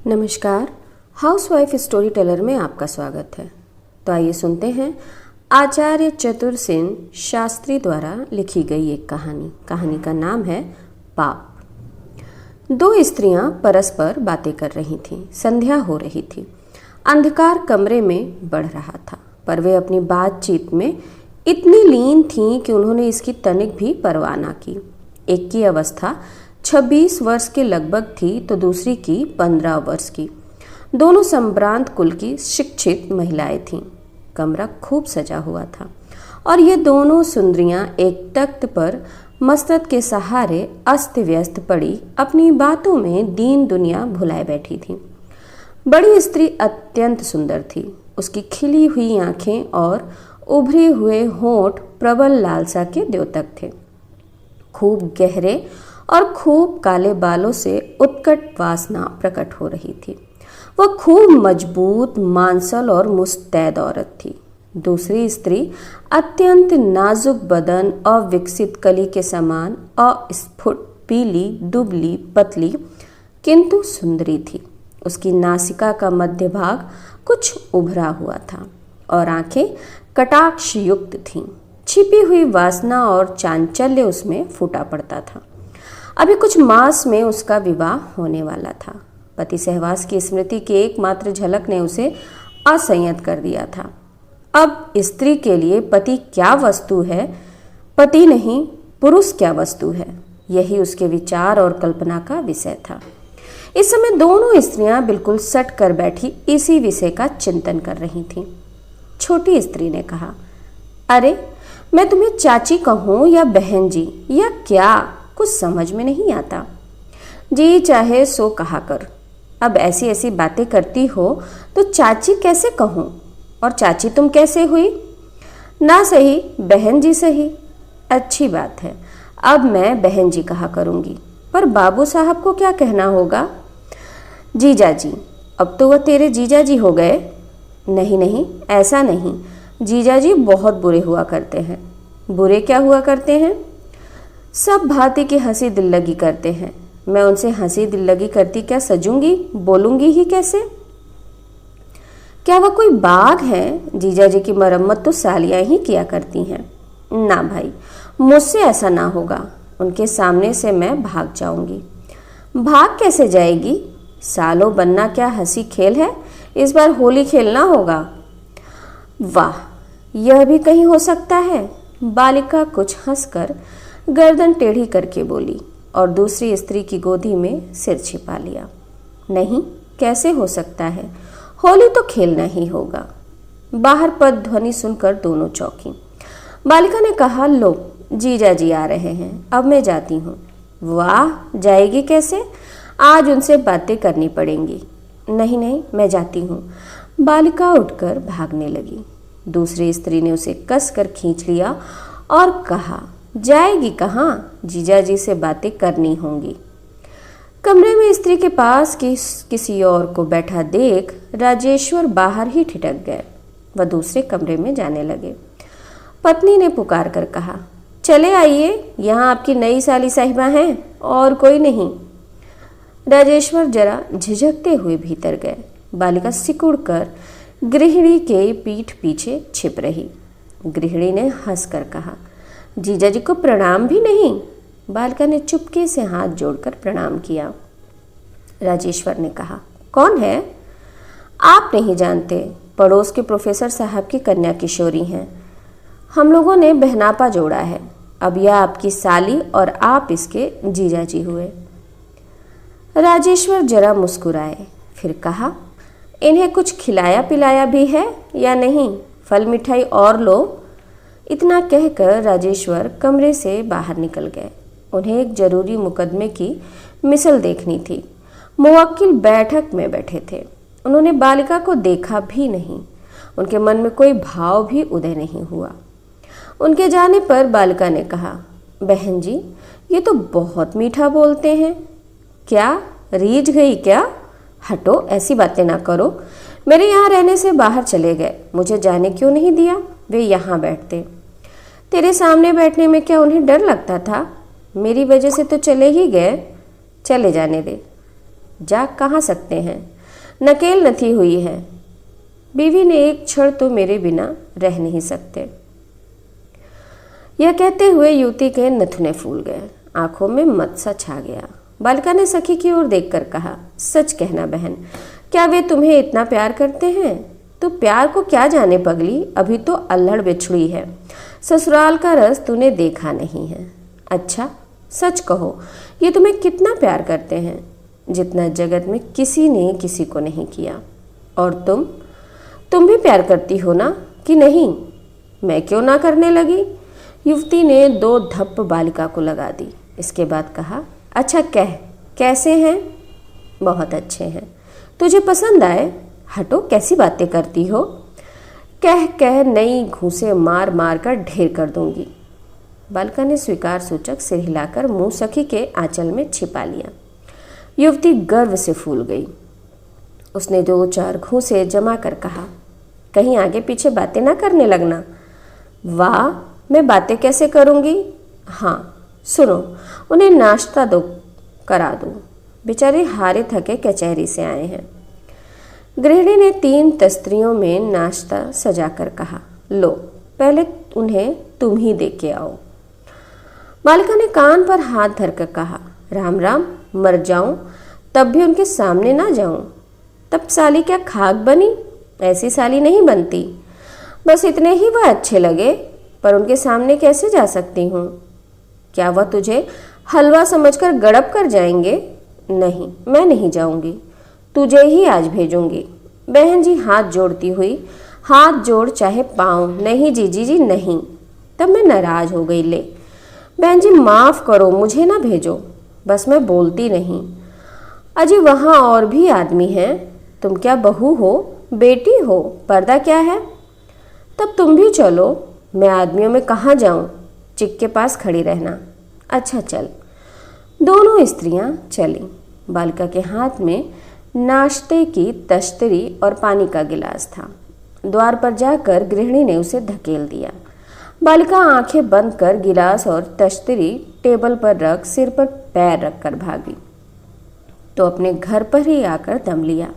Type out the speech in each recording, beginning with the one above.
नमस्कार, housewife story teller में आपका स्वागत है। तो आइए सुनते हैं आचार्य चतुर सेन शास्त्री द्वारा लिखी गई एक कहानी। कहानी का नाम है पाप। दो स्त्रियां परस्पर बातें कर रही थीं। संध्या हो रही थी। अंधकार कमरे में बढ़ रहा था, पर वे अपनी बातचीत में इतनी लीन थीं कि उन्होंने इसकी तनिक भी परवाह न की। एक की अवस्था 26 वर्ष के लगभग थी तो दूसरी की 15 वर्ष की। दोनों संभ्रांत कुल की शिक्षित महिलाएं थीं। कमरा खूब सजा हुआ था और ये दोनों सुंदरियां एक तख्त पर मस्तक के सहारे अस्त व्यस्त पड़ी अपनी बातों में दीन दुनिया भुलाए बैठी थीं। बड़ी स्त्री अत्यंत सुंदर थी। उसकी खिली हुई आंखें और उभरे हुए होंठ प्रबल लालसा के द्योतक थे। खूब गहरे और खूब काले बालों से उत्कट वासना प्रकट हो रही थी। वह खूब मजबूत, मांसल और मुस्तैद औरत थी। दूसरी स्त्री अत्यंत नाजुक बदन और विकसित कली के समान अस्फुट, पीली, दुबली, पतली किंतु सुंदरी थी। उसकी नासिका का मध्य भाग कुछ उभरा हुआ था और आंखें कटाक्ष युक्त थीं। छिपी हुई वासना और चांचल्य उसमें फूटा पड़ता था। अभी कुछ मास में उसका विवाह होने वाला था। पति सहवास की स्मृति की एकमात्र झलक ने उसे असंयत कर दिया था। अब स्त्री के लिए पति क्या वस्तु है, पति नहीं पुरुष क्या वस्तु है, यही उसके विचार और कल्पना का विषय था। इस समय दोनों स्त्रियां बिल्कुल सट कर बैठी इसी विषय का चिंतन कर रही थीं। छोटी स्त्री ने कहा, अरे मैं तुम्हें चाची कहूँ या बहन जी या क्या, कुछ समझ में नहीं आता। जी चाहे सो कहा कर। अब ऐसी ऐसी बातें करती हो तो चाची कैसे कहूँ, और चाची तुम कैसे हुई? ना सही बहन जी सही। अच्छी बात है, अब मैं बहन जी कहा करूँगी, पर बाबू साहब को क्या कहना होगा? जीजा जी। अब तो वह तेरे जीजा जी हो गए। नहीं नहीं, ऐसा नहीं, जीजा जी बहुत बुरे हुआ करते हैं। बुरे क्या हुआ करते हैं? सब भांति की हंसी दिल लगी करते हैं। मैं उनसे हंसी दिल लगी करती क्या सजूंगी, बोलूंगी ही कैसे? क्या वह कोई बाग है? जीजा जी की मरम्मत तो सालियां ही किया करती हैं। ना भाई, मुझसे ऐसा ना होगा। उनके सामने से मैं भाग जाऊंगी। भाग कैसे जाएगी? सालों बनना क्या हंसी खेल है? इस बार होली खेलना होगा। वाह, यह भी कहीं हो सकता है। बालिका कुछ हंसकर गर्दन टेढ़ी करके बोली और दूसरी स्त्री की गोदी में सिर छिपा लिया। नहीं, कैसे हो सकता है? होली तो खेलना ही होगा। बाहर पद ध्वनि सुनकर दोनों चौंकी। बालिका ने कहा, लो जीजा जी आ रहे हैं, अब मैं जाती हूँ। वाह, जाएगी कैसे? आज उनसे बातें करनी पड़ेंगी। नहीं नहीं, मैं जाती हूँ। बालिका उठकर भागने लगी। दूसरी स्त्री ने उसे कसकर खींच लिया और कहा, जाएगी कहाँ? जीजा जी से बातें करनी होंगी। कमरे में स्त्री के पास किसी और को बैठा देख राजेश्वर बाहर ही ठिठक गए। वह दूसरे कमरे में जाने लगे। पत्नी ने पुकार कर कहा, चले आइए, यहाँ आपकी नई साली साहिबा हैं और कोई नहीं। राजेश्वर जरा झिझकते हुए भीतर गए। बालिका सिकुड़ कर गृहिणी के पीठ पीछे छिप रही। गृहिणी ने हंसकर कहा, जीजा जी को प्रणाम भी नहीं? बालिका ने चुपके से हाथ जोड़कर प्रणाम किया। राजेश्वर ने कहा, कौन है? आप नहीं जानते, पड़ोस के प्रोफेसर साहब की कन्या किशोरी हैं। हम लोगों ने बहनापा जोड़ा है। अब यह आपकी साली और आप इसके जीजा जी हुए। राजेश्वर जरा मुस्कुराए, फिर कहा, इन्हें कुछ खिलाया पिलाया भी है या नहीं? फल मिठाई और लो। इतना कहकर राजेश्वर कमरे से बाहर निकल गए। उन्हें एक जरूरी मुकदमे की मिसल देखनी थी। मुवक्किल बैठक में बैठे थे। उन्होंने बालिका को देखा भी नहीं। उनके मन में कोई भाव भी उदय नहीं हुआ। उनके जाने पर बालिका ने कहा, बहन जी, ये तो बहुत मीठा बोलते हैं। क्या रीझ गई क्या? हटो, ऐसी बातें ना करो। मेरे यहाँ रहने से बाहर चले गए, मुझे जाने क्यों नहीं दिया? वे यहाँ बैठते। तेरे सामने बैठने में क्या उन्हें डर लगता था? मेरी वजह से तो चले ही गए। चले जाने दे। जा कहाँ सकते हैं? नकेल नथी हुई है। बीवी ने एक क्षण तो मेरे बिना रह नहीं सकते। यह कहते हुए युवती के नथुने फूल गए, आंखों में मत्सा छा गया। बालिका ने सखी की ओर देखकर कहा, सच कहना बहन, क्या वे तुम्हें इतना प्यार करते हैं? तो प्यार को क्या जाने पगली, अभी तो अल्हड़ बिछड़ी है। ससुराल का रस तूने देखा नहीं है। अच्छा सच कहो, ये तुम्हें कितना प्यार करते हैं? जितना जगत में किसी ने किसी को नहीं किया। और तुम भी प्यार करती हो ना कि नहीं? मैं क्यों ना करने लगी? युवती ने 2 धप्प बालिका को लगा दी। इसके बाद कहा, अच्छा कह, कैसे हैं? बहुत अच्छे हैं। तुझे पसंद आए? हटो, कैसी बातें करती हो? कह नई घूंसे मार मार कर ढेर कर दूंगी। बालिका ने स्वीकार सूचक सिर हिलाकर मुंह सखी के आंचल में छिपा लिया। युवती गर्व से फूल गई। उसने 2-4 घूंसे जमा कर कहा, कहीं आगे पीछे बातें ना करने लगना। वाह, मैं बातें कैसे करूंगी? हाँ सुनो, उन्हें नाश्ता करा दो, बेचारे हारे थके कचहरी से आए हैं। गृहिणी ने 3 तस्त्रियों में नाश्ता सजाकर कहा, लो पहले उन्हें तुम ही दे के आओ। बालिका ने कान पर हाथ धरकर कहा, राम राम, मर जाऊं तब भी उनके सामने ना जाऊं। तब साली क्या खाक बनी? ऐसी साली नहीं बनती। बस इतने ही वह अच्छे लगे, पर उनके सामने कैसे जा सकती हूँ? क्या वह तुझे हलवा समझकर गड़प कर जाएंगे? नहीं, मैं नहीं जाऊंगी, तुझे ही आज भेजूंगी। बहन जी हाथ जोड़ती हुई, हाथ जोड़ चाहे पाँव। नहीं जीजी जी नहीं। तब मैं नाराज हो गई। ले बहन जी माफ़ करो, मुझे ना भेजो। बस मैं बोलती नहीं। अजी वहाँ और भी आदमी हैं। तुम क्या बहू हो, बेटी हो, पर्दा क्या है? तब तुम भी चलो। मैं आदमियों में कहाँ जाऊँ? चिक के पास खड़ी रहना। अच्छा चल। दोनों स्त्रियां चलीं। बालिका के हाथ में नाश्ते की तश्तरी और पानी का गिलास था। द्वार पर जाकर गृहिणी ने उसे धकेल दिया। बालिका आंखें बंद कर गिलास और तश्तरी टेबल पर रख सिर पर पैर रखकर भागी, तो अपने घर पर ही आकर दम लिया।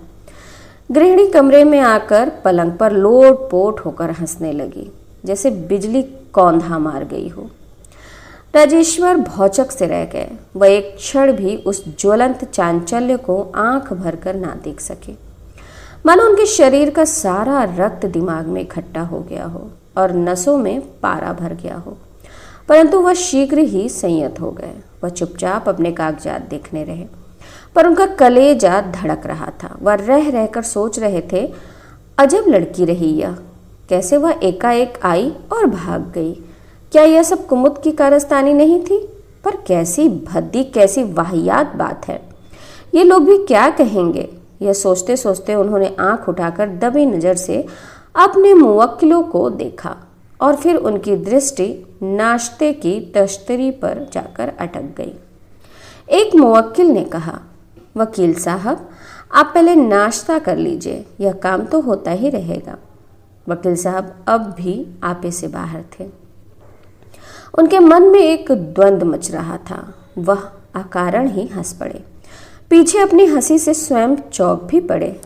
गृहिणी कमरे में आकर पलंग पर लोट पोट होकर हंसने लगी, जैसे बिजली कौंधा मार गई हो। राजेश्वर भौचक से रह गए। वह एक क्षण भी उस ज्वलंत चांचल्य को आंख भरकर ना देख सके, मानो उनके शरीर का सारा रक्त दिमाग में इकट्ठा हो गया हो और नसों में पारा भर गया हो। परंतु वह शीघ्र ही संयत हो गए। वह चुपचाप अपने कागजात देखने रहे, पर उनका कलेजा धड़क रहा था। वह रह रहकर सोच रहे थे, अजब लड़की रही यह, कैसे वह एकाएक आई और भाग गई। क्या यह सब कुमुद की कारस्तानी नहीं थी? पर कैसी भद्दी, कैसी वाहियात बात है। ये लोग भी क्या कहेंगे? यह सोचते सोचते उन्होंने आंख उठाकर दबी नजर से अपने मुवक्किलों को देखा और फिर उनकी दृष्टि नाश्ते की तश्तरी पर जाकर अटक गई। एक मुवक्किल ने कहा, वकील साहब आप पहले नाश्ता कर लीजिए, यह काम तो होता ही रहेगा। वकील साहब अब भी आपे से बाहर थे। उनके मन में एक द्वंद्व मच रहा था। वह अकारण ही हंस पड़े, पीछे अपनी हंसी से स्वयं चौंक भी पड़े।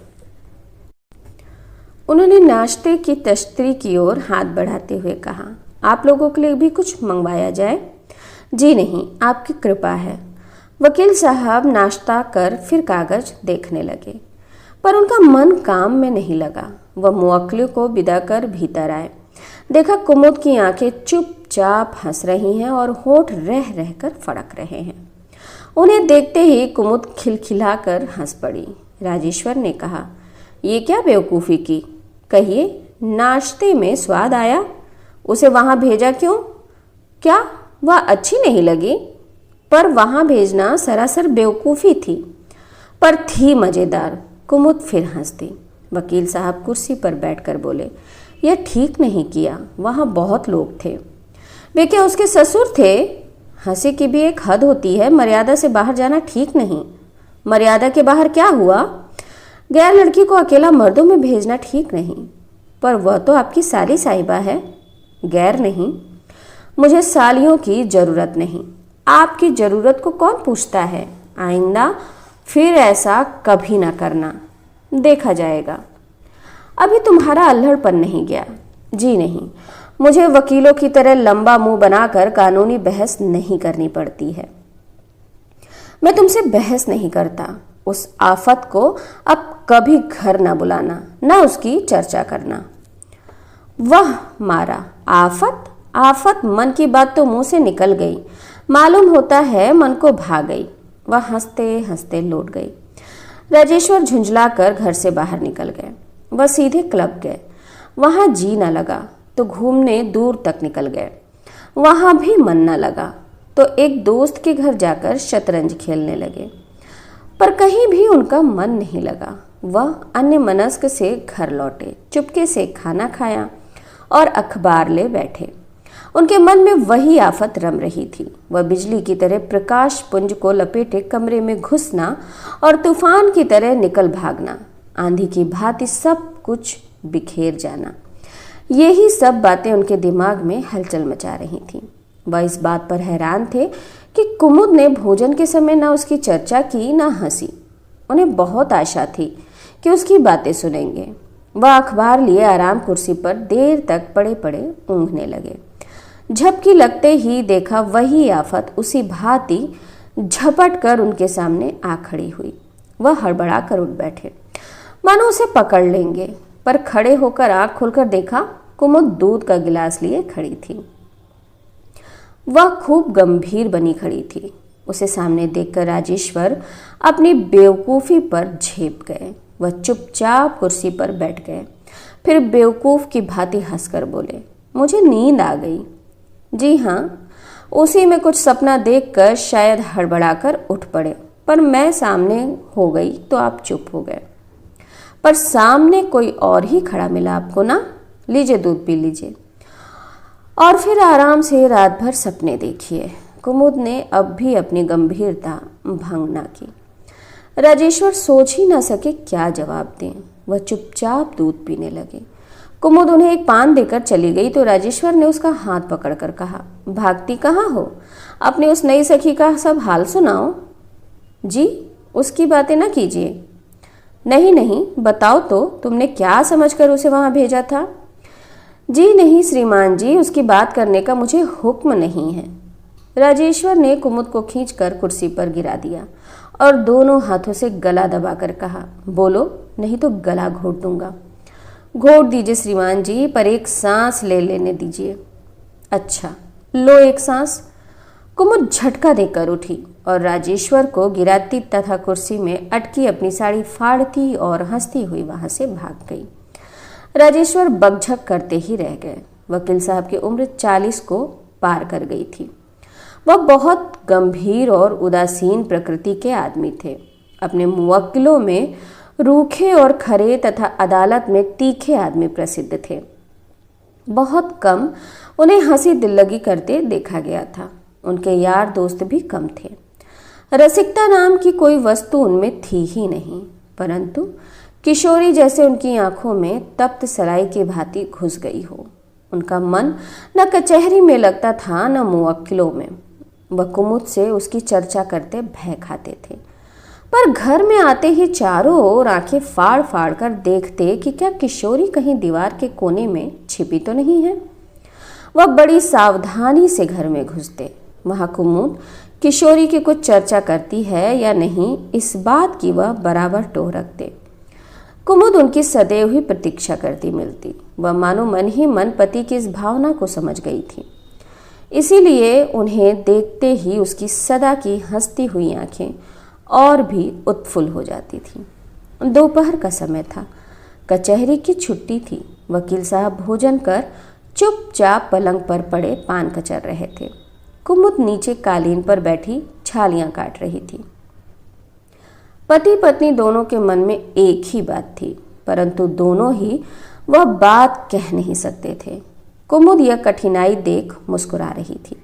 उन्होंने नाश्ते की तश्तरी की ओर हाथ बढ़ाते हुए कहा, आप लोगों के लिए भी कुछ मंगवाया जाए? जी नहीं, आपकी कृपा है। वकील साहब नाश्ता कर फिर कागज देखने लगे, पर उनका मन काम में नहीं लगा। वह मुवक्किल को विदा कर भीतर आए। देखा कुमुद की आंखें चुपचाप हंस रही हैं और होठ रह रहकर फड़क रहे हैं। उन्हें देखते ही कुमुद खिलखिलाकर हंस पड़ी। राजेश्वर ने कहा, ये क्या बेवकूफ़ी की? कहिए, नाश्ते में स्वाद आया? उसे वहाँ भेजा क्यों? क्या वह अच्छी नहीं लगी? पर वहाँ भेजना सरासर बेवकूफ़ी थी, पर थी मज़ेदार। कुमुद फिर हंस दी। वकील साहब कुर्सी पर बैठकर बोले, यह ठीक नहीं किया, वहाँ बहुत लोग थे। वे क्या उसके ससुर थे? हंसी की भी एक हद होती है, मर्यादा से बाहर जाना ठीक नहीं। मर्यादा के बाहर क्या हुआ? गैर लड़की को अकेला मर्दों में भेजना ठीक नहीं। पर वह तो आपकी साली साहिबा है, गैर नहीं। मुझे सालियों की ज़रूरत नहीं। आपकी ज़रूरत को कौन पूछता है? आइंदा फिर ऐसा कभी ना करना। देखा जाएगा। अभी तुम्हारा अल्हड़पन नहीं गया। जी नहीं, मुझे वकीलों की तरह लंबा मुंह बनाकर कानूनी बहस नहीं करनी पड़ती है। मैं तुमसे बहस नहीं करता। उस आफत को अब कभी घर ना बुलाना, ना उसकी चर्चा करना। वह मारा, आफत आफत, मन की बात तो मुंह से निकल गई, मालूम होता है मन को भा गई। वह हंसते हंसते लौट गई। राजेश्वर झुंझलाकर घर से बाहर निकल गए। वह सीधे क्लब गए। वहां जी न लगा तो घूमने दूर तक निकल गए। वहां भी मन न लगा तो एक दोस्त के घर जाकर शतरंज खेलने लगे, पर कहीं भी उनका मन नहीं लगा। वह अन्य मनस्क से घर लौटे, चुपके से खाना खाया और अखबार ले बैठे। उनके मन में वही आफत रम रही थी। वह बिजली की तरह प्रकाश पुंज को लपेटे कमरे में घुसना और तूफान की तरह निकल भागना, आंधी की भांति सब कुछ बिखेर जाना, यही सब बातें उनके दिमाग में हलचल मचा रही थीं। वह इस बात पर हैरान थे कि कुमुद ने भोजन के समय न उसकी चर्चा की न हंसी। उन्हें बहुत आशा थी कि उसकी बातें सुनेंगे। वह अखबार लिए आराम कुर्सी पर देर तक पड़े पड़े ऊँघने लगे। झपकी लगते ही देखा वही आफत उसी भांति झपट कर उनके सामने आ खड़ी हुई। वह हड़बड़ा कर उठ बैठे, मानो उसे पकड़ लेंगे, पर खड़े होकर आंख खोलकर देखा कुमुद दूध का गिलास लिए खड़ी थी। वह खूब गंभीर बनी खड़ी थी। उसे सामने देखकर राजेश्वर अपनी बेवकूफ़ी पर झेप गए। वह चुपचाप कुर्सी पर बैठ गए, फिर बेवकूफ़ की भांति हंसकर बोले, मुझे नींद आ गई। जी हाँ, उसी में कुछ सपना देखकर शायद हड़बड़ाकर उठ पड़े, पर मैं सामने हो गई तो आप चुप हो गए। पर सामने कोई और ही खड़ा मिला आपको ना? लीजिए दूध पी लीजिए और फिर आराम से रात भर सपने देखिए। कुमुद ने अब भी अपनी गंभीरता भंग ना की। राजेश्वर सोच ही ना सके क्या जवाब दें। वह चुपचाप दूध पीने लगे। कुमुद उन्हें एक पान देकर चली गई तो राजेश्वर ने उसका हाथ पकड़कर कहा, भागती कहाँ हो? अपनी उस नई सखी का सब हाल सुनाओ। जी, उसकी बातें ना कीजिए। नहीं नहीं, बताओ तो, तुमने क्या समझकर उसे वहां भेजा था? जी नहीं श्रीमान जी, उसकी बात करने का मुझे हुक्म नहीं है। राजेश्वर ने कुमुद को खींचकर कुर्सी पर गिरा दिया और दोनों हाथों से गला दबाकर कहा, बोलो नहीं तो गला घोट दूंगा। घोट दीजिए श्रीमान जी, पर एक सांस ले लेने दीजिए। अच्छा, लो एक सांस। कुमुद झटका देकर उठी और राजेश्वर को गिराती तथा कुर्सी में अटकी अपनी साड़ी फाड़ती और हंसती हुई वहां से भाग गई। राजेश्वर बकझक करते ही रह गए। वकील साहब की उम्र 40 को पार कर गई थी। वह बहुत गंभीर और उदासीन प्रकृति के आदमी थे। अपने मुवक्किलों में रूखे और खरे तथा अदालत में तीखे आदमी प्रसिद्ध थे। बहुत कम उन्हें हंसी दिल्लगी करते देखा गया था। उनके यार दोस्त भी कम थे। रसिकता नाम की कोई वस्तु उनमें थी ही नहीं, परंतु किशोरी जैसे उनकी आंखों में तप्त सलाई की भांति घुस गई हो। उनका मन न कचहरी में लगता था न मुवक्किलों में। वह कुमुद से उसकी चर्चा करते भय खाते थे, पर घर में आते ही चारों ओर आंखें फाड़ फाड़ कर देखते कि क्या किशोरी कहीं दीवार के कोने में छिपी तो नहीं है। वह बड़ी सावधानी से घर में घुसते। वहां कुमुद किशोरी की कुछ चर्चा करती है या नहीं, इस बात की वह बराबर टोह रखते। कुमुद उनकी सदैव ही प्रतीक्षा करती मिलती। वह मानो मन ही मन पति की इस भावना को समझ गई थी। इसीलिए उन्हें देखते ही उसकी सदा की हंसती हुई आंखें और भी उत्फुल्ल हो जाती थीं। दोपहर का समय था। कचहरी की छुट्टी थी। वकील साहब भोजन कर चुपचाप पलंग पर पड़े पान कचर रहे थे। कुमुद नीचे कालीन पर बैठी छालियां काट रही थी। पति पत्नी दोनों के मन में एक ही बात थी, परंतु दोनों ही वह बात कह नहीं सकते थे। कुमुद यह कठिनाई देख मुस्कुरा रही थी।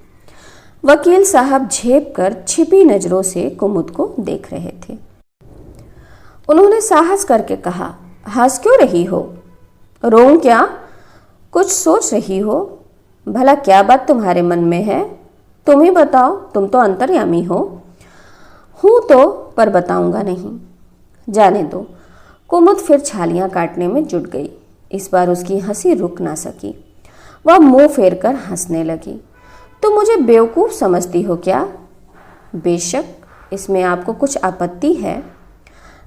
वकील साहब झेप कर छिपी नजरों से कुमुद को देख रहे थे। उन्होंने साहस करके कहा, हंस क्यों रही हो? रोऊं क्या? कुछ सोच रही हो? भला क्या बात तुम्हारे मन में है? तुम ही बताओ, तुम तो अंतर्यामी हो। हूं तो, पर बताऊंगा नहीं। जाने दो। कुमुद फिर छालियां काटने में जुट गई। इस बार उसकी हंसी रुक ना सकी। वह मुंह फेर कर हंसने लगी। तुम मुझे बेवकूफ़ समझती हो क्या? बेशक, इसमें आपको कुछ आपत्ति है?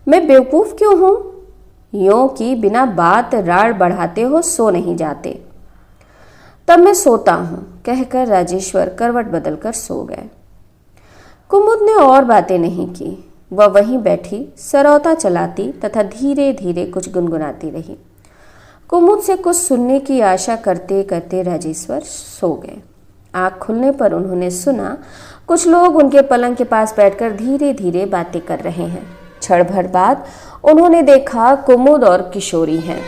मैं बेवकूफ़ क्यों हूँ? यों कि बिना बात राड़ बढ़ाते हो सो नहीं जाते। तब मैं सोता हूँ, कहकर राजेश्वर करवट बदलकर सो गए। कुमुद ने और बातें नहीं की। वह वहीं बैठी सरौता चलाती तथा धीरे धीरे कुछ गुनगुनाती रही। कुमुद से कुछ सुनने की आशा करते करते राजेश्वर सो गए। आँख खुलने पर उन्होंने सुना कुछ लोग उनके पलंग के पास बैठकर धीरे धीरे बातें कर रहे हैं। क्षण भर बाद उन्होंने देखा कुमुद और किशोरी हैं।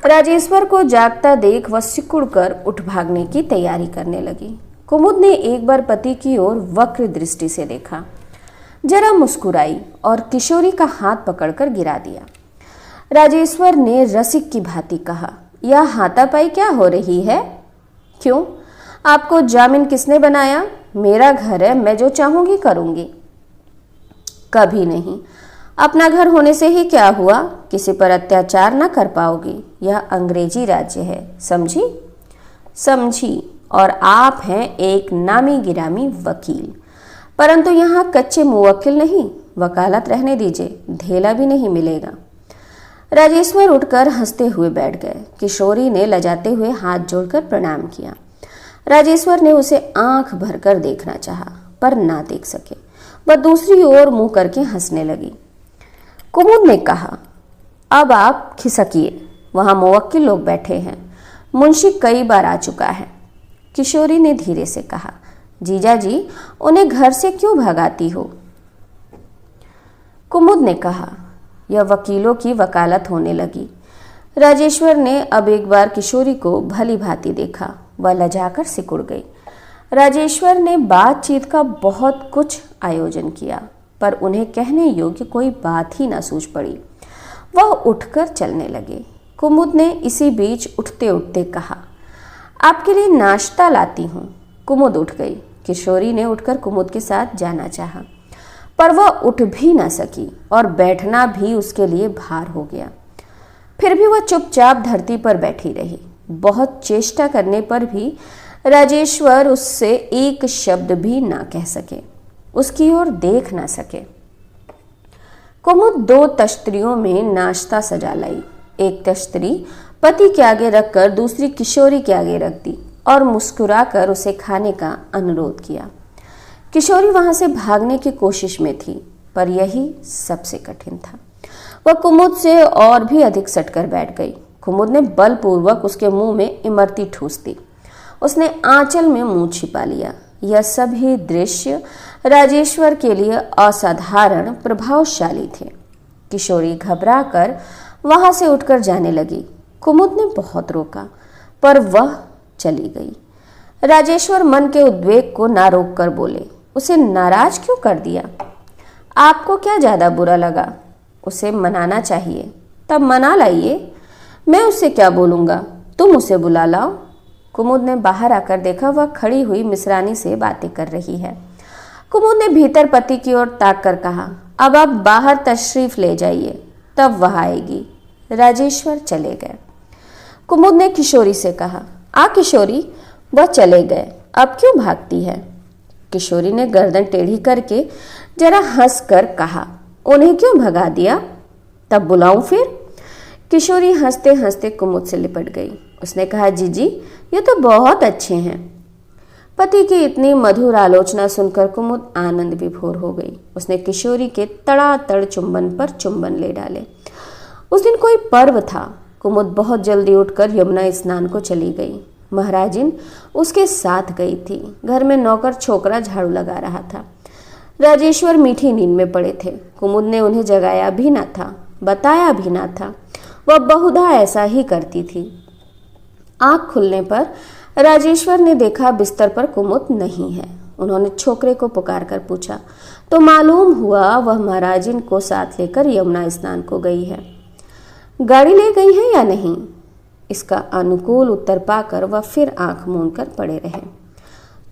राजेश्वर को जागता देख वह सिकुड़ कर उठ भागने की तैयारी करने लगी। कुमुद ने एक बार पति की ओर वक्र दृष्टि से देखा, जरा मुस्कुराई और किशोरी का हाथ पकड़कर गिरा दिया। राजेश्वर ने रसिक की भांति कहा, यह हाथापाई क्या हो रही है? क्यों, आपको जामिन किसने बनाया? मेरा घर है, मैं जो चाहूंगी करूंगी। कभी नहीं। अपना घर होने से ही क्या हुआ? किसी पर अत्याचार न कर पाओगी। यह अंग्रेजी राज्य है, समझी? समझी। और आप हैं एक नामी गिरामी वकील। परंतु यहाँ कच्चे मुवक्किल नहीं, वकालत रहने दीजिए, धेला भी नहीं मिलेगा। राजेश्वर उठकर हंसते हुए बैठ गए। किशोरी ने लजाते हुए हाथ जोड़कर प्रणाम किया। राजेश्वर ने उसे आंख भरकर देखना चाहा, पर ना देख सके। वह दूसरी ओर मुंह करके हंसने लगी। कुमुद ने कहा, अब आप खिसकिए, वहां मुवक्किल लोग बैठे हैं, मुंशी कई बार आ चुका है। किशोरी ने धीरे से कहा, जीजा जी, उन्हें घर से क्यों भगाती हो? कुमुद ने कहा, यह वकीलों की वकालत होने लगी। राजेश्वर ने अब एक बार किशोरी को भली भांति देखा। वह लजाकर सिकुड़ गई। राजेश्वर ने बातचीत का बहुत कुछ आयोजन किया, पर उन्हें कहने योग्य कोई बात ही न सूझ पड़ी। वह उठकर चलने लगे। कुमुद ने इसी बीच उठते उठते कहा, आपके लिए नाश्ता लाती हूँ। कुमुद उठ गई। किशोरी ने उठकर कुमुद के साथ जाना चाहा, पर वह उठ भी न सकी और बैठना भी उसके लिए भार हो गया। फिर भी वह चुपचाप धरती पर बैठी रही। बहुत चेष्टा करने पर भी राजेश्वर उससे एक शब्द भी ना कह सके, उसकी ओर देख ना सके। कुमुद 2 तश्तरियों में नाश्ता सजा लाई। एक तश्तरी पति के आगे रखकर दूसरी किशोरी के आगे रख दी और मुस्कुराकर उसे खाने का अनुरोध किया। किशोरी वहां से भागने की कोशिश में थी, पर यही सबसे कठिन था। वह कुमुद से और भी अधिक सटकर बैठ गई। कुमुद ने बलपूर्वक उसके मुंह में इमरती ठूस दी। उसने आंचल में मुंह छिपा लिया। यह सभी दृश्य राजेश्वर के लिए असाधारण प्रभावशाली थे। किशोरी घबराकर वहां से उठकर जाने लगी। कुमुद ने बहुत रोका, पर वह चली गई। राजेश्वर मन के उद्वेग को ना रोक कर बोले, उसे नाराज क्यों कर दिया? आपको क्या ज्यादा बुरा लगा? उसे मनाना चाहिए, तब मना लाइए। मैं उससे क्या बोलूंगा, तुम उसे बुला लाओ। कुमुद ने बाहर आकर देखा, वह खड़ी हुई मिसरानी से बातें कर रही है। कुमुद ने भीतर पति की ओर ताक कर कहा, अब आप बाहर तशरीफ ले जाइए, तब वह आएगी। राजेश्वर चले गए। कुमुद ने किशोरी से कहा, आ किशोरी। वह चले गए। अब क्यों भागती है? किशोरी ने गर्दन टेढ़ी करके जरा हंसकर कहा, उन्हें क्यों भगा दिया? तब बुलाऊं फिर? किशोरी हंसते हंसते कुमुद से लिपट गई। उसने कहा, जीजी, ये तो बहुत अच्छे हैं। पति की इतनी मधुर आलोचना सुनकर कुमुद आनंद विभोर हो गई। उसने किशोरी के तड़ातड़ चुंबन पर चुंबन ले डाले। उस दिन कोई पर्व था। कुमुद बहुत जल्दी उठकर यमुना स्नान को चली गई। महाराजिन उसके साथ गई थी। घर में नौकर छोकरा झाड़ू लगा रहा था। राजेश्वर मीठी नींद में पड़े थे। कुमुद ने उन्हें जगाया भी ना था, बताया भी ना था। वह बहुधा ऐसा ही करती थी। आंख खुलने पर राजेश्वर ने देखा बिस्तर पर कुमुद नहीं है। उन्होंने छोकरे को पुकार कर पूछा तो मालूम हुआ वह महाराजिन को साथ लेकर यमुना स्नान को गई है। गाड़ी ले गई है या नहीं? इसका अनुकूल उत्तर पाकर वह फिर आंख मूंद कर पड़े रहे।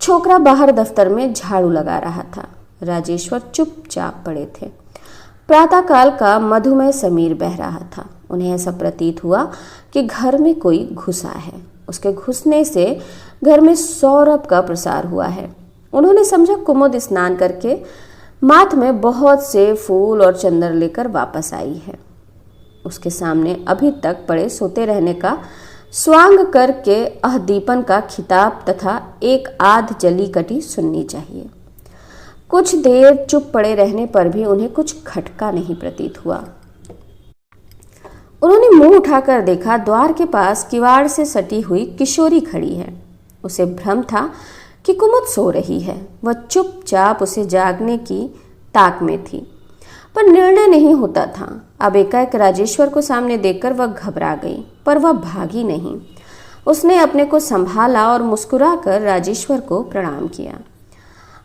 छोकरा बाहर दफ्तर में झाड़ू लगा रहा था। राजेश्वर चुपचाप पड़े थे। प्रातःकाल का मधुमय समीर बह रहा था। उन्हें ऐसा प्रतीत हुआ कि घर में कोई घुसा है। उसके घुसने से घर में सौरभ का प्रसार हुआ है। उन्होंने समझा कुमुद स्नान करके माथ में बहुत से फूल और चंदन लेकर वापस आई है। उसके सामने अभी तक पड़े सोते रहने का स्वांग करके अहदीपन का खिताब तथा एक आध जली कटी सुननी चाहिए। कुछ देर चुप पड़े रहने पर भी उन्हें कुछ खटका नहीं प्रतीत हुआ। उन्होंने मुंह उठाकर देखा, द्वार के पास किवाड़ से सटी हुई किशोरी खड़ी है। उसे भ्रम था कि कुमुद सो रही है। वह चुपचाप उसे जागने की ताक में थी, पर निर्णय नहीं होता था। अब एकाएक राजेश्वर को सामने देखकर वह घबरा गई, पर वह भागी नहीं। उसने अपने को संभाला और मुस्कुराकर राजेश्वर को प्रणाम किया।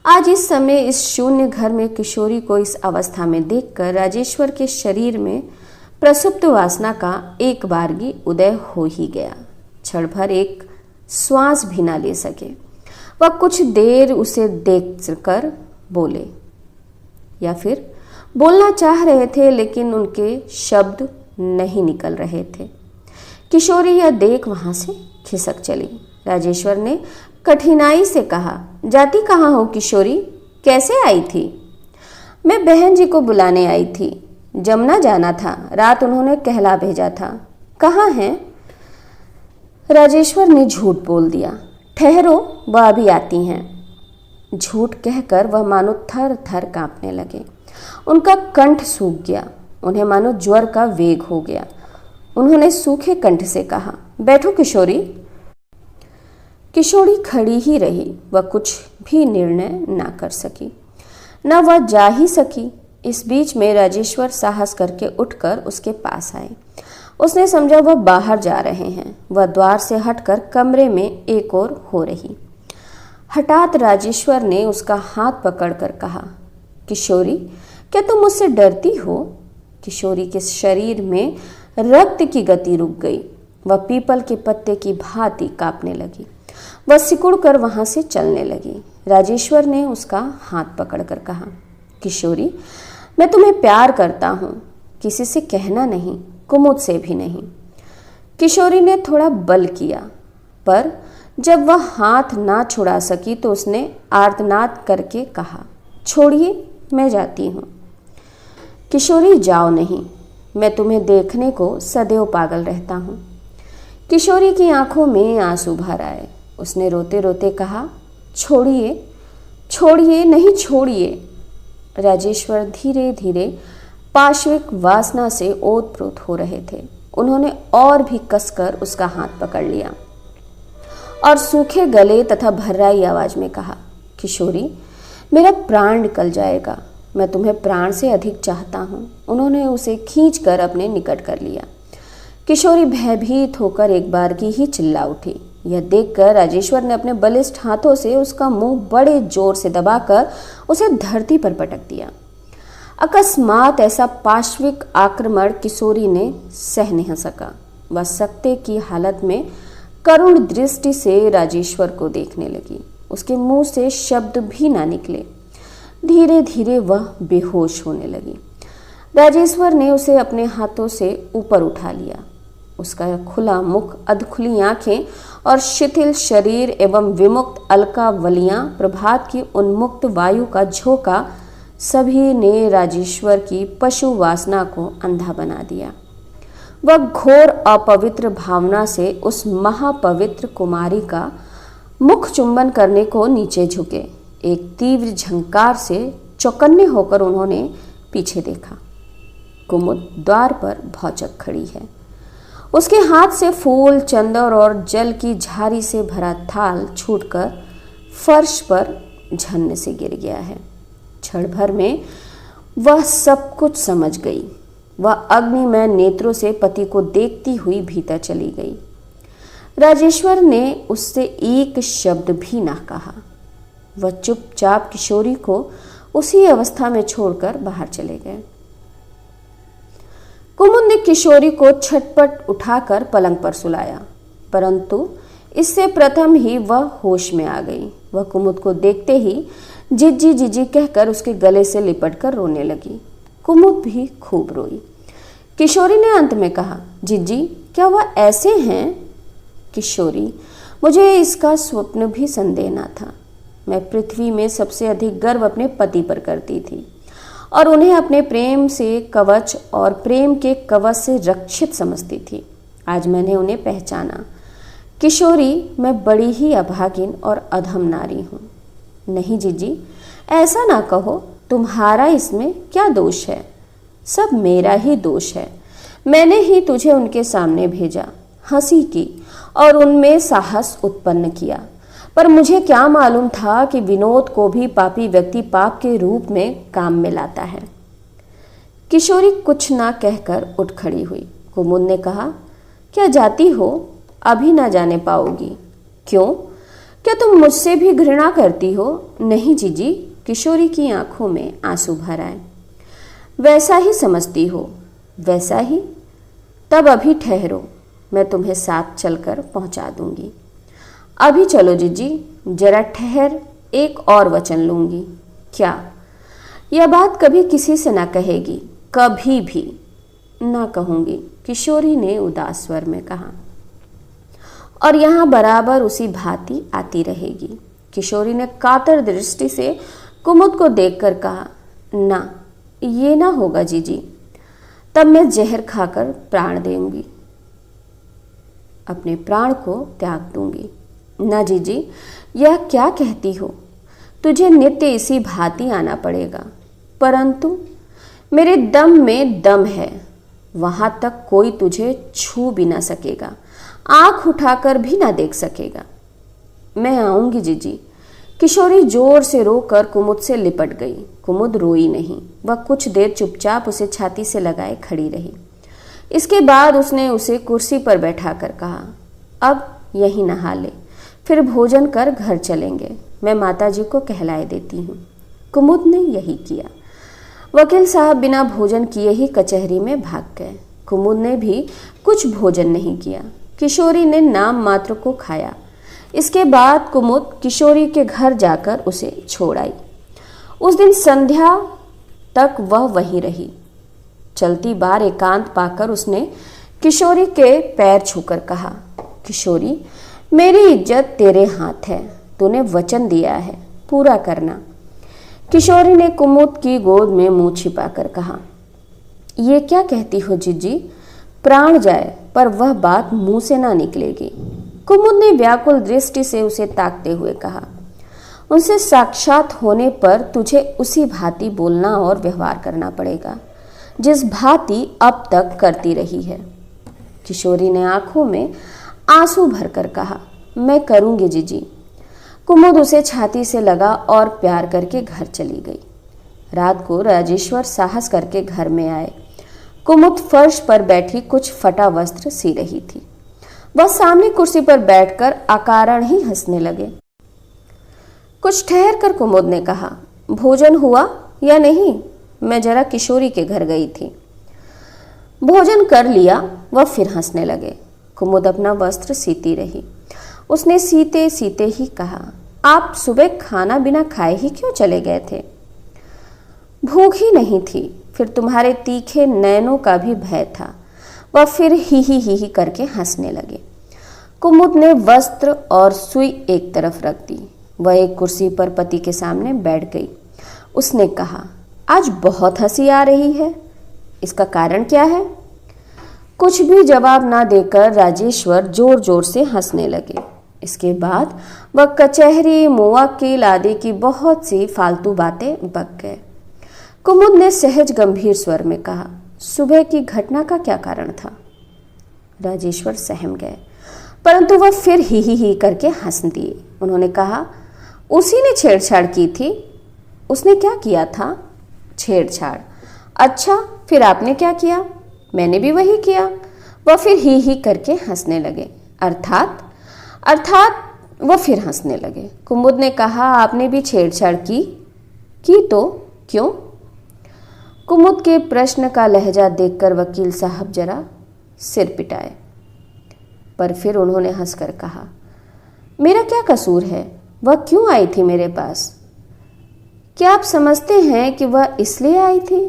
आज इस समय इस शून्य घर में किशोरी को इस अवस्था में देखकर राजेश्वर के शरीर में प्रसुप्त वासना का एक बारगी उदय हो ही गया। क्षण भर एक श्वास भी ना ले सके। वह कुछ देर उसे देखकर बोले या फिर बोलना चाह रहे थे, लेकिन उनके शब्द नहीं निकल रहे थे। किशोरी यह देख वहां से खिसक चली। राजेश्वर ने कठिनाई से कहा, जाती कहाँ हो किशोरी, कैसे आई थी? मैं बहन जी को बुलाने आई थी, जमुना जाना था, रात उन्होंने कहला भेजा था। कहाँ हैं? राजेश्वर ने झूठ बोल दिया। ठहरो, वह अभी आती हैं। झूठ कहकर वह मानो थर थर कांपने लगे। उनका कंठ सूख गया। उन्हें मानो ज्वर का वेग हो गया। उन्होंने सूखे कंठ से कहा, बैठो किशोरी। किशोरी खड़ी ही रही। वह कुछ भी निर्णय ना कर सकी, न वह जा ही सकी। इस बीच में राजेश्वर साहस करके उठकर उसके पास आए। उसने समझा वह बाहर जा रहे हैं। वह द्वार से हटकर कमरे में एक ओर हो रही। हठात राजेश्वर ने उसका हाथ पकड़कर कहा, किशोरी, क्या तुम मुझसे डरती हो? किशोरी के शरीर में रक्त की गति रुक गई। वह पीपल के पत्ते की भांति कांपने लगी। वह सिकुड़कर वहां से चलने लगी। राजेश्वर ने उसका हाथ पकड़कर कहा, किशोरी, मैं तुम्हें प्यार करता हूं, किसी से कहना नहीं, कुमुद से भी नहीं। किशोरी ने थोड़ा बल किया, पर जब वह हाथ ना छुड़ा सकी तो उसने आर्तनाद करके कहा, छोड़िए, मैं जाती हूं। किशोरी, जाओ नहीं, मैं तुम्हें देखने को सदैव पागल रहता हूं। किशोरी की आंखों में आंसू भर आए। उसने रोते रोते कहा, छोड़िए, छोड़िए, नहीं छोड़िए। राजेश्वर धीरे धीरे पाश्विक वासना से ओतप्रोत हो रहे थे। उन्होंने और भी कसकर उसका हाथ पकड़ लिया और सूखे गले तथा भर्राई आवाज में कहा, किशोरी, मेरा प्राण निकल जाएगा, मैं तुम्हें प्राण से अधिक चाहता हूं। उन्होंने उसे खींचकर अपने निकट कर लिया। किशोरी भयभीत होकर एक बार की ही चिल्ला उठी। यह देखकर राजेश्वर ने अपने बलिष्ठ हाथों से उसका मुंह बड़े जोर से दबाकर उसे धरती पर पटक दिया। अकस्मात ऐसा पाश्विक आक्रमण किशोरी ने सह नहीं सका। वह सकते की हालत में करुण दृष्टि से राजेश्वर को देखने लगी। उसके मुंह से शब्द भी ना निकले। धीरे धीरे वह बेहोश होने लगी। राजेश्वर ने उसे अपने हाथों से ऊपर उठा लिया। उसका खुला मुख, अधखुली आंखें और शिथिल शरीर एवं विमुक्त अलकावलियां, प्रभात की उन्मुक्त वायु का झोंका, सभी ने राजेश्वर की पशु वासना को अंधा बना दिया। वह घोर अपवित्र भावना से उस महापवित्र कुमारी का मुख चुंबन करने को नीचे झुके। एक तीव्र झंकार से चौकन्ने होकर उन्होंने पीछे देखा। कुमुद द्वार पर भौचक खड़ी है। उसके हाथ से फूल, चंदन और जल की झारी से भरा थाल छूटकर फर्श पर झन्ने से गिर गया है। क्षण भर में वह सब कुछ समझ गई। वह अग्निमय नेत्रों से पति को देखती हुई भीतर चली गई। राजेश्वर ने उससे एक शब्द भी ना कहा। वह चुपचाप किशोरी को उसी अवस्था में छोड़कर बाहर चले गए। कुमुद ने किशोरी को छटपट उठाकर पलंग पर सुलाया, परंतु इससे प्रथम ही वह होश में आ गई। वह कुमुद को देखते ही जिज्जी जिज्जी कहकर उसके गले से लिपटकर रोने लगी। कुमुद भी खूब रोई। किशोरी ने अंत में कहा, जीजी क्या वह ऐसे हैं? किशोरी, मुझे इसका स्वप्न भी संदेह न था। मैं पृथ्वी में सबसे अधिक गर्व अपने पति पर करती थी और उन्हें अपने प्रेम से कवच और प्रेम के कवच से रक्षित समझती थी। आज मैंने उन्हें पहचाना। किशोरी, मैं बड़ी ही अभागिन और अधम नारी हूँ। नहीं जीजी, ऐसा ना कहो, तुम्हारा इसमें क्या दोष है? सब मेरा ही दोष है। मैंने ही तुझे उनके सामने भेजा, हंसी की और उनमें साहस उत्पन्न किया, पर मुझे क्या मालूम था कि विनोद को भी पापी व्यक्ति पाप के रूप में काम में लाता है। किशोरी कुछ ना कहकर उठ खड़ी हुई। कुमुद ने कहा, क्या जाती हो? अभी ना जाने पाओगी। क्यों? क्या तुम मुझसे भी घृणा करती हो? नहीं जीजी। किशोरी की आंखों में आंसू भर आए। वैसा ही समझती हो? वैसा ही? तब अभी ठहरो, मैं तुम्हें साथ चलकर पहुंचा दूंगी। अभी चलो जीजी, जरा ठहर, एक और वचन लूंगी। क्या? यह बात कभी किसी से ना कहेगी? कभी भी ना कहूंगी, किशोरी ने उदास स्वर में कहा, और यहाँ बराबर उसी भांति आती रहेगी। किशोरी ने कातर दृष्टि से कुमुद को देखकर कहा, ना, ये ना होगा जीजी। तब मैं जहर खाकर प्राण दूंगी, अपने प्राण को त्याग दूंगी। ना जीजी, यह क्या कहती हो? तुझे नित्य इसी भांति आना पड़ेगा, परंतु मेरे दम में दम है, वहां तक कोई तुझे छू भी ना सकेगा, आंख उठाकर भी ना देख सकेगा। मैं आऊंगी जीजी। किशोरी जोर से रोकर कुमुद से लिपट गई। कुमुद रोई नहीं, वह कुछ देर चुपचाप उसे छाती से लगाए खड़ी रही। इसके बाद उसने उसे कुर्सी पर बैठाकर कहा, अब यहीं नहा ले, फिर भोजन कर घर चलेंगे। मैं माताजी को कहलाए देती हूँ। कुमुद ने यही किया। वकील साहब बिना भोजन किए ही कचहरी में भाग गए। कुमुद ने भी कुछ भोजन नहीं किया। किशोरी ने नाम मात्र को खाया। इसके बाद कुमुद किशोरी के घर जाकर उसे छोड़ आई। उस दिन संध्या तक वह वहीं रही। चलती बार एकांत पाकर उसने किशोरी के पैर छूकर कहा, किशोरी, मेरी इज्जत तेरे हाथ है, तूने वचन दिया है, पूरा करना। किशोरी ने कुमुद की गोद में मुंह छिपाकर कहा, ये क्या कहती हो जीजी? प्राण जाए पर वह बात मुंह से ना निकलेगी। कुमुद ने व्याकुल दृष्टि से उसे ताकते हुए कहा, उनसे साक्षात होने पर तुझे उसी भांति बोलना और व्यवहार करना पड़ेगा जिस भांति अब तक करती रही है। किशोरी ने आंखों में आंसू भरकर कहा, मैं करूंगी जीजी। कुमुद उसे छाती से लगा और प्यार करके घर चली गई। रात को राजेश्वर साहस करके घर में आए। कुमुद फर्श पर बैठी कुछ फटा वस्त्र सी रही थी। वह सामने कुर्सी पर बैठकर अकारण ही हंसने लगे। कुछ ठहर कर कुमुद ने कहा, भोजन हुआ या नहीं? मैं जरा किशोरी के घर गई थी। भोजन कर लिया। वह फिर हंसने लगे। कुमुद अपना वस्त्र सीती रही। उसने सीते सीते ही कहा, आप सुबह खाना बिना खाए ही क्यों चले गए थे? भूख ही नहीं थी, फिर तुम्हारे तीखे नयनों का भी भय था। वह फिर ही करके हंसने लगे। कुमुद ने वस्त्र और सुई एक तरफ रख दी। वह एक कुर्सी पर पति के सामने बैठ गई। उसने कहा, आज बहुत हंसी आ रही है, इसका कारण क्या है? कुछ भी जवाब ना देकर राजेश्वर जोर जोर से हंसने लगे। इसके बाद वह कचहरी, मुवक्किल आदि की बहुत सी फालतू बातें बक गए। कुमुद ने सहज गंभीर स्वर में कहा, सुबह की घटना का क्या कारण था? राजेश्वर सहम गए, परंतु वह फिर ही करके हंस दिए। उन्होंने कहा, उसी ने छेड़छाड़ की थी। उसने क्या किया था? छेड़छाड़? अच्छा, फिर आपने क्या किया? मैंने भी वही किया। वह फिर ही करके हंसने लगे। अर्थात वह फिर हंसने लगे। कुमुद ने कहा, आपने भी छेड़छाड़ की तो क्यों? कुमुद के प्रश्न का लहजा देखकर वकील साहब जरा सिर पिटाए, पर फिर उन्होंने हंसकर कहा, मेरा क्या कसूर है? वह क्यों आई थी मेरे पास? क्या आप समझते हैं कि वह इसलिए आई थी?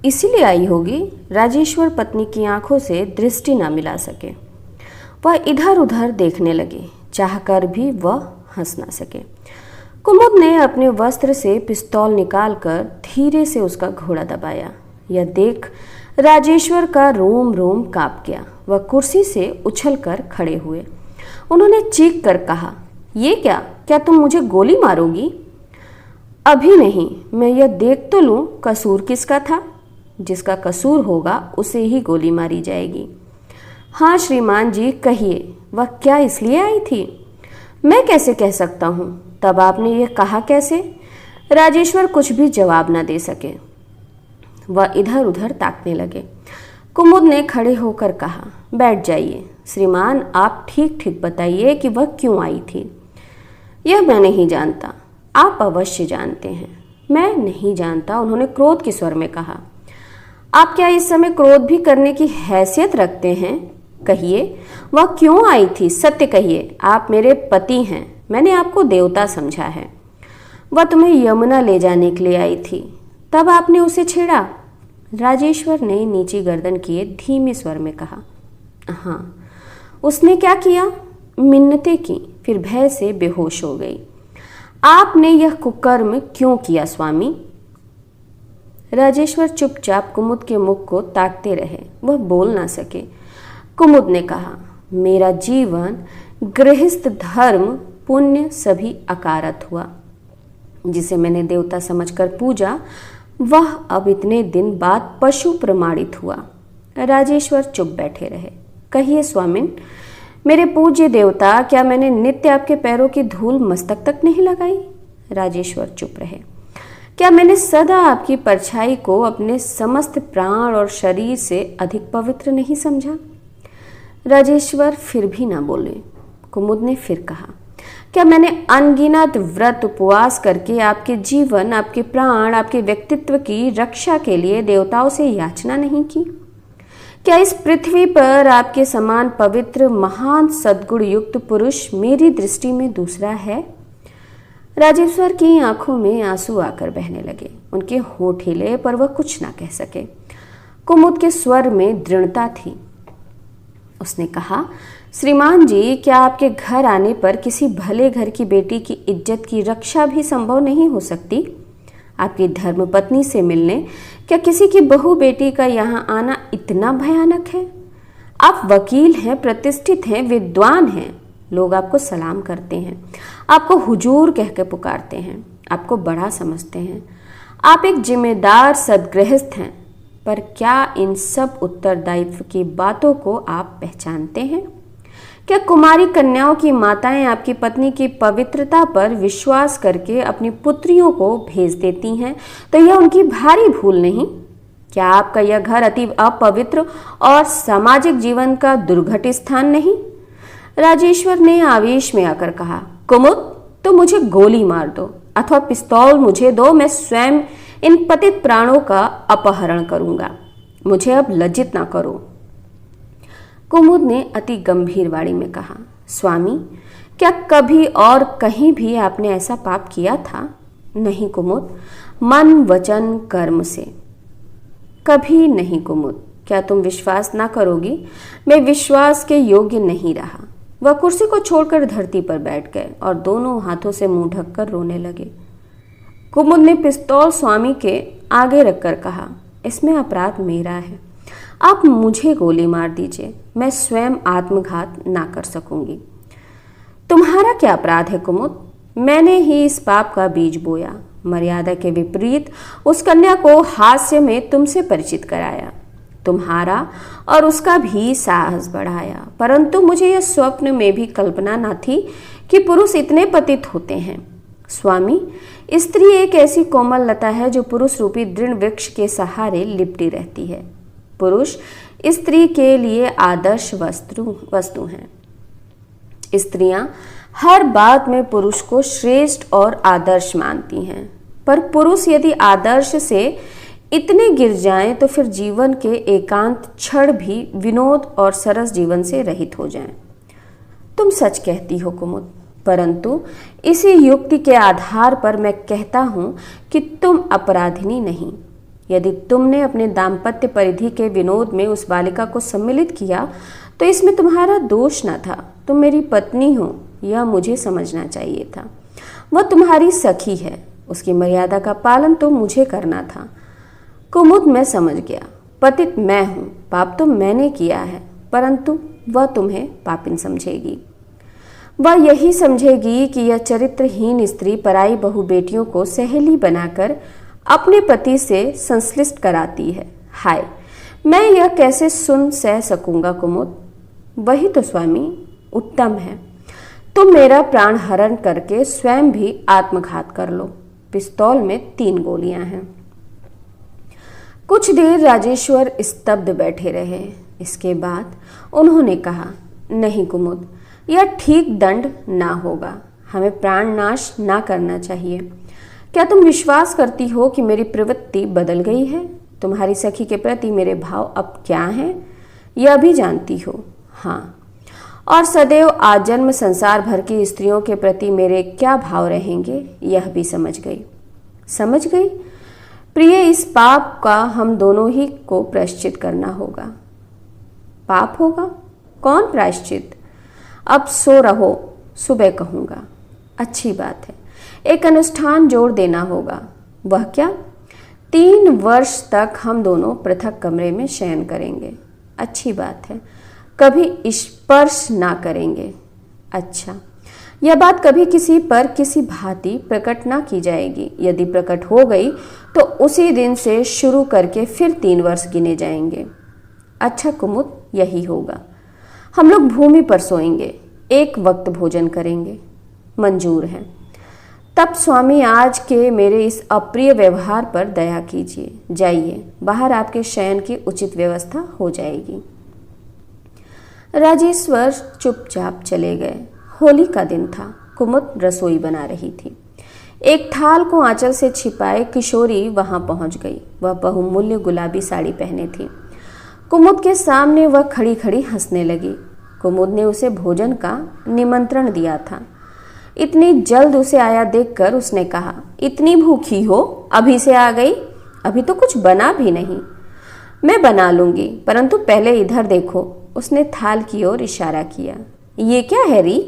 इसीलिए आई होगी। राजेश्वर पत्नी की आंखों से दृष्टि न मिला सके। वह इधर उधर देखने लगे, चाहकर भी वह हंस न सके। कुमुद ने अपने वस्त्र से पिस्तौल निकालकर धीरे से उसका घोड़ा दबाया। यह देख राजेश्वर का रोम रोम कांप गया। वह कुर्सी से उछलकर खड़े हुए। उन्होंने चीख कर कहा, ये क्या? क्या तुम मुझे गोली मारोगी? अभी नहीं, मैं यह देख तो लूं कसूर किसका था। जिसका कसूर होगा उसे ही गोली मारी जाएगी। हाँ श्रीमान जी, कहिए, वह क्या इसलिए आई थी? मैं कैसे कह सकता हूँ? तब आपने ये कहा कैसे? राजेश्वर कुछ भी जवाब न दे सके। वह इधर उधर ताकने लगे। कुमुद ने खड़े होकर कहा, बैठ जाइए। श्रीमान, आप ठीक ठीक बताइए कि वह क्यों आई थी। यह मैं नहीं जानता, आप अवश्य जानते हैं। मैं नहीं जानता, उन्होंने क्रोध के स्वर में कहा। आप क्या इस समय क्रोध भी करने की हैसियत रखते हैं? कहिए, वह क्यों आई थी? सत्य कहिए। आप मेरे पति हैं, मैंने आपको देवता समझा है। वह तुम्हें यमुना ले जाने के लिए आई थी, तब आपने उसे छेड़ा। राजेश्वर ने नीची गर्दन किए धीमे स्वर में कहा, हाँ। उसने क्या किया? मिन्नतें की, फिर भय से बेहोश हो गई। आपने यह कुकर्म क्यों किया स्वामी? राजेश्वर चुपचाप कुमुद के मुख को ताकते रहे। वह बोल ना सके। कुमुद ने कहा, मेरा जीवन, गृहस्थ धर्म, पुण्य सभी अकारत हुआ। जिसे मैंने देवता समझकर पूजा, वह अब इतने दिन बाद पशु प्रमाणित हुआ। राजेश्वर चुप बैठे रहे। कहिए स्वामिन, मेरे पूज्य देवता, क्या मैंने नित्य आपके पैरों की धूल मस्तक तक नहीं लगाई? राजेश्वर चुप रहे। क्या मैंने सदा आपकी परछाई को अपने समस्त प्राण और शरीर से अधिक पवित्र नहीं समझा? राजेश्वर फिर भी ना बोले। कुमुद ने फिर कहा, क्या मैंने अनगिनत व्रत उपवास करके आपके जीवन, आपके प्राण, आपके व्यक्तित्व की रक्षा के लिए देवताओं से याचना नहीं की? क्या इस पृथ्वी पर आपके समान पवित्र, महान, सद्गुण युक्त पुरुष मेरी दृष्टि में दूसरा है? राजेश्वर की आंखों में आंसू आकर बहने लगे। उनके होंठ हिले, पर वह कुछ ना कह सके। कुमुद के स्वर में दृढ़ता थी। उसने कहा, श्रीमान जी, क्या आपके घर आने पर किसी भले घर की बेटी की इज्जत की रक्षा भी संभव नहीं हो सकती? आपकी धर्मपत्नी से मिलने क्या किसी की बहू बेटी का यहाँ आना इतना भयानक है? आप वकील हैं, प्रतिष्ठित हैं, विद्वान हैं। लोग आपको सलाम करते हैं, आपको हुजूर कह के पुकारते हैं, आपको बड़ा समझते हैं। आप एक जिम्मेदार सद्गृहस्थ हैं। पर क्या इन सब उत्तरदायित्व की बातों को आप पहचानते हैं? क्या कुमारी कन्याओं की माताएं आपकी पत्नी की पवित्रता पर विश्वास करके अपनी पुत्रियों को भेज देती हैं, तो यह उनकी भारी भूल नहीं? क्या आपका यह घर अति अपवित्र और सामाजिक जीवन का दुर्घट स्थान नहीं? राजेश्वर ने आवेश में आकर कहा, कुमुद, तो मुझे गोली मार दो अथवा पिस्तौल मुझे दो, मैं स्वयं इन पतित प्राणों का अपहरण करूंगा। मुझे अब लज्जित ना करो। कुमुद ने अति गंभीर वाणी में कहा, स्वामी, क्या कभी और कहीं भी आपने ऐसा पाप किया था? नहीं कुमुद, मन, वचन, कर्म से कभी नहीं। कुमुद, क्या तुम विश्वास ना करोगी? मैं विश्वास के योग्य नहीं रहा। वह कुर्सी को छोड़कर धरती पर बैठ गए और दोनों हाथों से मुंह ढककर रोने लगे। कुमुद ने पिस्तौल स्वामी के आगे रखकर कहा, इसमें अपराध मेरा है। आप मुझे गोली मार दीजिए, मैं स्वयं आत्मघात ना कर सकूंगी। तुम्हारा क्या अपराध है कुमुद? मैंने ही इस पाप का बीज बोया। मर्यादा के विपरीत उस कन्या को हास्य में तुमसे परिचित कराया, तुम्हारा और उसका भी साहस बढ़ाया। परंतु मुझे यह स्वप्न में भी कल्पना न थी कि पुरुष इतने पतित होते हैं। स्वामी, स्त्री एक ऐसी कोमल लता है जो पुरुष रूपी दृढ़ वृक्ष के सहारे लिपटी रहती है। पुरुष स्त्री के लिए आदर्श वस्तु हैं। स्त्रियां हर बात में पुरुष को श्रेष्ठ और आदर्श मानती हैं, पर पुरुष यदि आदर्श से इतने गिर जाएं तो फिर जीवन के एकांत क्षण भी विनोद और सरस जीवन से रहित हो जाएं। तुम सच कहती हो कुमुद, परंतु इसी युक्ति के आधार पर मैं कहता हूं कि तुम अपराधिनी नहीं। यदि तुमने अपने दाम्पत्य परिधि के विनोद में उस बालिका को सम्मिलित किया तो इसमें तुम्हारा दोष न था। तुम मेरी पत्नी हो, यह मुझे समझना चाहिए था। वह तुम्हारी सखी है, उसकी मर्यादा का पालन तो मुझे करना था। कुमुद, मैं समझ गया, पतित मैं हूँ, पाप तो मैंने किया है, परंतु वह तुम्हें पापिन समझेगी। वह यही समझेगी कि यह चरित्रहीन स्त्री पराई बहु बेटियों को सहेली बनाकर अपने पति से संश्लिष्ट कराती है। हाय, मैं यह कैसे सुन सह सकूंगा कुमुद? वही तो स्वामी उत्तम है। तुम मेरा प्राण हरण करके स्वयं भी आत्मघात कर लो। पिस्तौल में 3 गोलियां हैं। कुछ देर राजेश्वर स्तब्ध बैठे रहे। इसके बाद उन्होंने कहा, नहीं कुमुद, यह ठीक दंड ना होगा। हमें प्राण नाश ना करना चाहिए। क्या तुम विश्वास करती हो कि मेरी प्रवृत्ति बदल गई है? तुम्हारी सखी के प्रति मेरे भाव अब क्या हैं, यह भी जानती हो। हाँ, और सदैव आजन्म संसार भर की स्त्रियों के प्रति मेरे क्या भाव रहेंगे, यह भी समझ गई। समझ गई? प्रिय, इस पाप का हम दोनों ही को प्रायश्चित करना होगा। पाप होगा? कौन प्रायश्चित? अब सो रहो, सुबह कहूँगा। अच्छी बात है। एक अनुष्ठान जोड़ देना होगा। वह क्या? 3 वर्ष तक हम दोनों पृथक कमरे में शयन करेंगे। अच्छी बात है। कभी स्पर्श ना करेंगे। अच्छा, यह बात कभी किसी पर किसी भांति प्रकट ना की जाएगी। यदि प्रकट हो गई तो उसी दिन से शुरू करके फिर 3 वर्ष गिने जाएंगे। अच्छा कुमुद, यही होगा। हम लोग भूमि पर सोएंगे, एक वक्त भोजन करेंगे। मंजूर है। तब स्वामी आज के मेरे इस अप्रिय व्यवहार पर दया कीजिए। जाइए, बाहर आपके शयन की उचित व्यवस्था हो जाएगी। राजेश्वर चुपचाप चले गए। होली का दिन था। कुमुद रसोई बना रही थी। एक थाल को आंचल से छिपाए किशोरी वहां पहुंच गई। वह बहुमूल्य गुलाबी साड़ी पहने थी। कुमुद के सामने वह खड़ी खड़ी हंसने लगी। कुमुद ने उसे भोजन का निमंत्रण दिया था। इतनी जल्द उसे आया देखकर उसने कहा, इतनी भूखी हो, अभी से आ गई? अभी तो कुछ बना भी नहीं। मैं बना लूंगी, परंतु पहले इधर देखो। उसने थाल की ओर इशारा किया। ये क्या है री?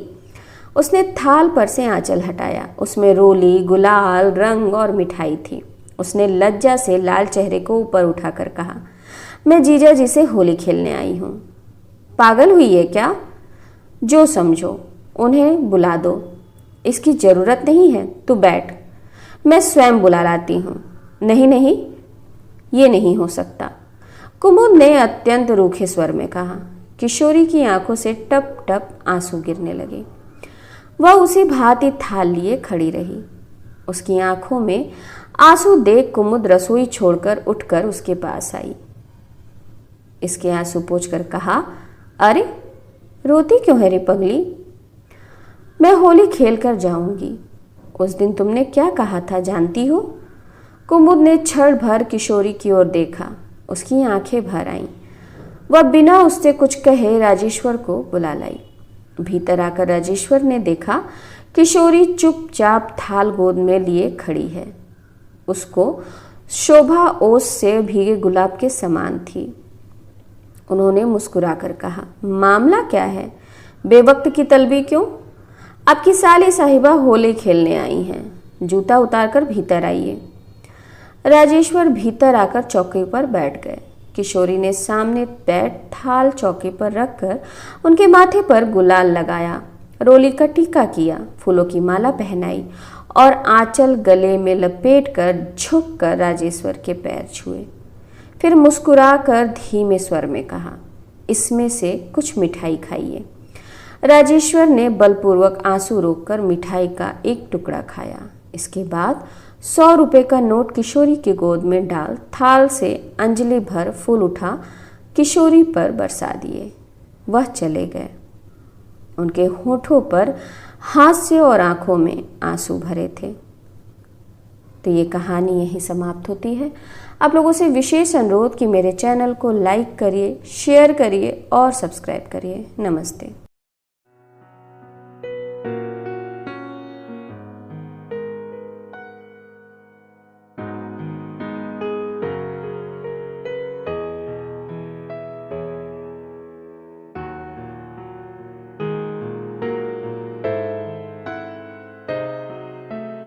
उसने थाल पर से आंचल हटाया। उसमें रोली, गुलाल, रंग और मिठाई थी। उसने लज्जा से लाल चेहरे को ऊपर उठाकर कहा, मैं जीजा जी से होली खेलने आई हूँ। पागल हुई है क्या? जो समझो, उन्हें बुला दो। इसकी जरूरत नहीं है, तू बैठ, मैं स्वयं बुला लाती हूँ। नहीं नहीं, ये नहीं हो सकता, कुमुद ने अत्यंत रूखे स्वर में कहा। किशोरी की आंखों से टप टप आंसू गिरने लगे। वह उसी भांति थाल लिए खड़ी रही। उसकी आंखों में आंसू देख कुमुद रसोई छोड़कर उठकर उसके पास आई। इसके आंसू पोंछकर कहा, अरे रोती क्यों है रे पगली? मैं होली खेल कर जाऊंगी। उस दिन तुमने क्या कहा था जानती हो? कुमुद ने क्षण भर किशोरी की ओर देखा। उसकी आंखें भर आईं। वह बिना उससे कुछ कहे राजेश्वर को बुला लाई। भीतर आकर राजेश्वर ने देखा किशोरी चुपचाप थाल गोद में लिए खड़ी है। उसको शोभा ओस से भीगे गुलाब के समान थी। उन्होंने मुस्कुराकर कहा, मामला क्या है? बेवक्त की तलबी क्यों? आपकी साली साहिबा होली खेलने आई हैं। जूता उतारकर भीतर आइए। राजेश्वर भीतर आकर चौकी पर बैठ गए। किशोरी ने सामने बैठ थाल चौकी पर रखकर उनके माथे पर गुलाल लगाया, रोली का टीका किया, फूलों की माला पहनाई और आंचल गले में लपेटकर झुककर राजेश्वर के पैर छुए। फिर मुस्कुराकर धीमे स्वर में कहा, इसमें से कुछ मिठाई खाइए। राजेश्वर ने बलपूर्वक आंसू रोककर मिठाई का एक टुकड़ा खाया। इसके बाद 100 रुपये का नोट किशोरी की गोद में डाल थाल से अंजलि भर फूल उठा किशोरी पर बरसा दिए। वह चले गए। उनके होठों पर हास्य और आंखों में आंसू भरे थे। तो ये कहानी यहीं समाप्त होती है। आप लोगों से विशेष अनुरोध कि मेरे चैनल को लाइक करिए, शेयर करिए और सब्सक्राइब करिए। नमस्ते।